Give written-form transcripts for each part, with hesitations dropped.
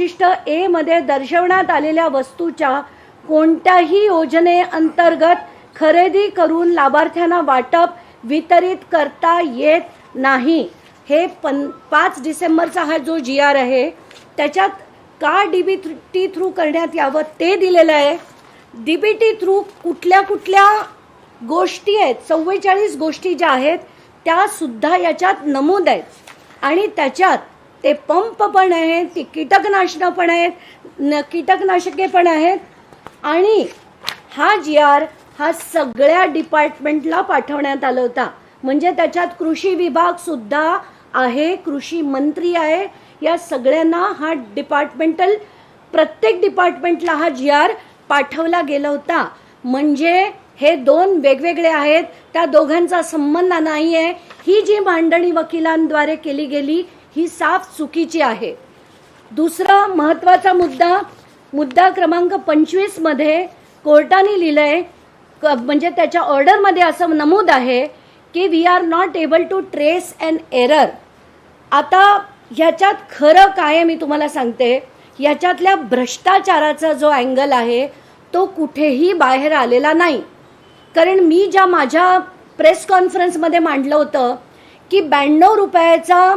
3.3.3.3.3.3 मध्ये दर्शवण्यात आलेल्या वस्तूच्या कोणत्याही योजनेअंतर्गत खरेदी करून लाभार्थ्यांना वाटप वितरित करता येत नाही. हे 5 डिसेंबरचा हा जो GR आहे त्याच्यात का DBT थ्रू करण्यात यावं ते दिलेलं आहे. DBT थ्रू कुठल्या कुठल्या गोष्टी आहेत, 44 गोष्टी ज्या आहेत त्या सुद्धा याच्यात नमूद आहेत. आणि त्याच्यात ते पंप पण आहेत, ती कीटकनाशकं पण आहेत, कीटकनाशके पण आहेत. आणि हा GR हा सगळ्या डिपार्टमेंटला पाठवण्यात आला होता. म्हणजे त्याच्यात कृषी विभाग सुद्धा आहे, कृषी मंत्री आहे, या सगळ्यांना हा डिपार्टमेंटल प्रत्येक डिपार्टमेंटला हा GR पाठवला गेला होता. म्हणजे हे दोन वेगवेगळे आहेत, त्या दोघांचा संबंध नाही आहे. ही जी मांडणी वकिलांद्वारे केली गेली ही साफ चुकीची आहे. दुसरा महत्त्वाचा मुद्दा क्रमांक 25 मध्ये कोर्टाने लिहिलंय, म्हणजे त्याच्या ऑर्डरमध्ये असं नमूद आहे की we are not able to trace an error. आता ह्याच्यात खरं काय आहे मी तुम्हाला सांगते. ह्याच्यातल्या भ्रष्टाचाराचा जो अँगल आहे तो कुठेही बाहेर आलेला नाही. कारण मी ज्या माझ्या प्रेस कॉन्फरन्समध्ये मांडलं होतं की 92 रुपयाचा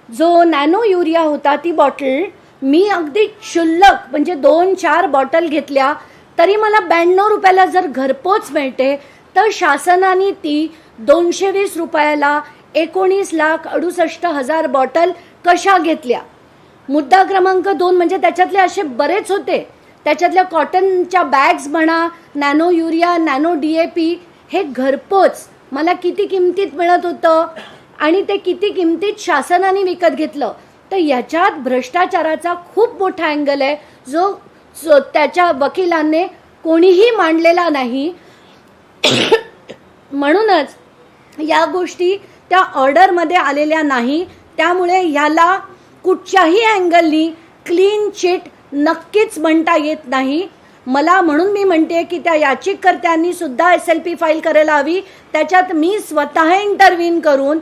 जो नॅनो युरिया होता ती बॉटल मी अगदी क्षुल्लक म्हणजे 2-4 बॉटल घेतल्या तरी मला 92 रुपयाला जर घरपोच मिळते, तर शासनाने ती 220 रुपयाला 19,68,000 बॉटल कशा घेतल्या. मुद्दा क्रमांक 2 म्हणजे त्याच्यातले असे बरेच होते. त्याच्यातल्या कॉटनच्या बॅग्स म्हणा, नॅनो युरिया, नॅनो DAP हे घरपोच मला किती किमतीत मिळत होतं आणि ते किती किमतीत शासनाने विकत घेतलं. तर याच्यात भ्रष्टाचाराचा खूप मोठा अँगल आहे जो त्याच्या वकिलांनी कोणीही मांडलेला नाही. म्हणूनच या गोष्टी त्या ऑर्डरमध्ये आलेल्या नाही. त्यामुळे ह्याला कुठच्याही अँगलनी क्लीन चिट नक्कीच म्हणता येत नाही. म्हणून मी म्हणते की त्या याचिकाकर्त्यांनी सुद्धा SLP फाईल करायला हवी. त्याच्यात मी स्वतः इंटरव्हीन करून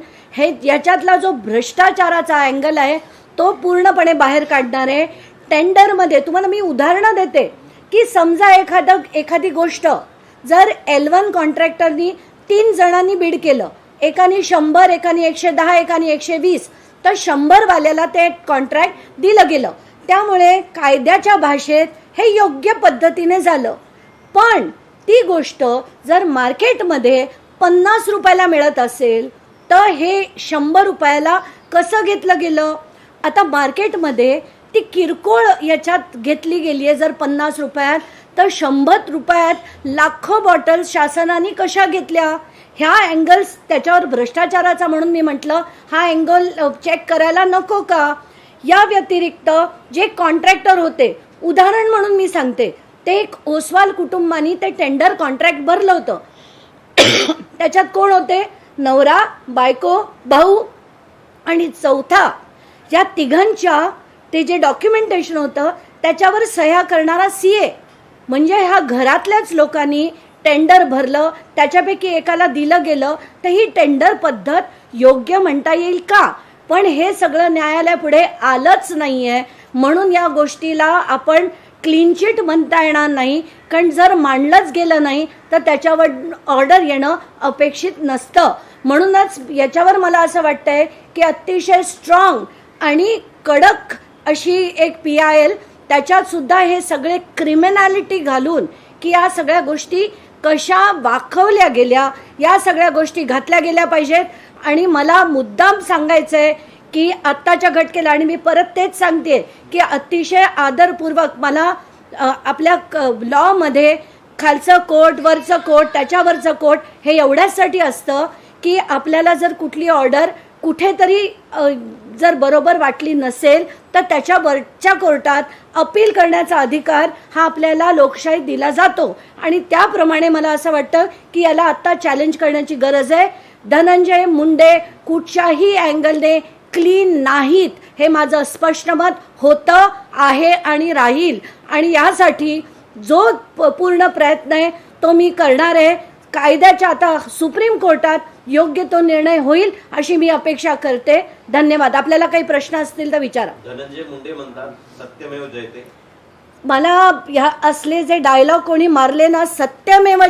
याच्यातला जो भ्रष्टाचाराचा अँगल आहे तो पूर्णपणे बाहेर काढणार आहे. टेंडरमध्ये तुम्हाला मी उदाहरणं देते की समजा एखादी गोष्ट जर L1 कॉन्ट्रॅक्टरनी 3 जणांनी बीड केलं, एकाने 100, एकाने 110, एकाने 120, तर 100 वाल्याला ते कॉन्ट्रॅक्ट दिलं गेलं. त्यामुळे कायद्याच्या भाषेत हे योग्य पद्धतीने झालं. पण ती गोष्ट जर मार्केटमध्ये 50 रुपयाला मिळत असेल तर हे 100 रुपयाला कसं घेतलं गेलं. आता मार्केटमध्ये ती किरकोळ याच्यात घेतली गेली आहे जर 50 रुपयात, तर 100 रुपयात लाखो बॉटल्स शासनाने कशा घेतल्या. ह्या अँगल्स त्याच्यावर भ्रष्टाचाराचा म्हणून मी म्हटलं हा अँगल चेक करायला नको का. या व्यतिरिक्त जे कॉन्ट्रॅक्टर होते, उदाहरण म्हणून मी सांगते, ते एक ओसवाल कुटुंबानी ते टेंडर कॉन्ट्रॅक्ट भरलं होतं. त्याच्यात कोण होते, नवरा, बायको, भाऊ आणि चौथा, या तिघांच्या ते जे डॉक्युमेंटेशन होतं त्याच्यावर सह्या करणारा CA. म्हणजे ह्या घरातल्याच लोकांनी टेंडर भरलं, त्याच्यापैकी एकाला दिलं गेलं, तर ही टेंडर पद्धत योग्य म्हणता येईल का. पण हे सगळं न्यायालयापुढे आलंच नाही आहे. म्हणून या गोष्टीला आपण क्लीन चिट म्हणता येणार नाही. कारण जर मांडलंच गेलं नाही तर त्याच्यावर ऑर्डर येणं अपेक्षित नसतं. म्हणूनच याच्यावर मला असं वाटतंय की अतिशय स्ट्रॉंग आणि कडक अशी एक PIL, त्याच्यात सुद्धा हे सगळे क्रिमिनॅलिटी घालून की या सगळ्या गोष्टी कशा वाखवल्या गेल्या, या सगळ्या गोष्टी घातल्या गेल्या पाहिजेत. आणि मला मुद्दाम सांगायचं आहे की आत्ताच्या घटकेला, आणि मी परत तेच सांगते की अतिशय आदरपूर्वक मला आपल्या लॉमध्ये खालचं कोर्ट, वरचं कोर्ट, त्याच्यावरचं कोर्ट हे एवढ्यासाठी असतं की आपल्याला जर कुठली ऑर्डर कुठेतरी जर बरोबर वाटली नसेल तर त्याच्या वरच्या कोर्टात अपील करण्याचा अधिकार हा आपल्याला लोकशाहीत दिला जातो. आणि त्याप्रमाणे मला असं वाटतं की याला आत्ता चॅलेंज करण्याची गरज आहे. धनंजय मुंडे कुठच्याही अँगलने क्लीन नाहीत, हे माझं स्पष्ट मत होतं, आहे आणि राहील. आणि यासाठी जो पूर्ण प्रयत्न आहे तो मी करणार आहे. कायद्याच्या आता सुप्रीम कोर्टात योग्य तो निर्णय होईल अशी मी अपेक्षा करते. धन्यवाद. आपल्याला काही प्रश्न असतील तर विचारा. धनंजय मुंडे म्हणतात सत्यमेव जयते. मला ह्या असले जे डायलॉग कोणी मारले ना, सत्यमेव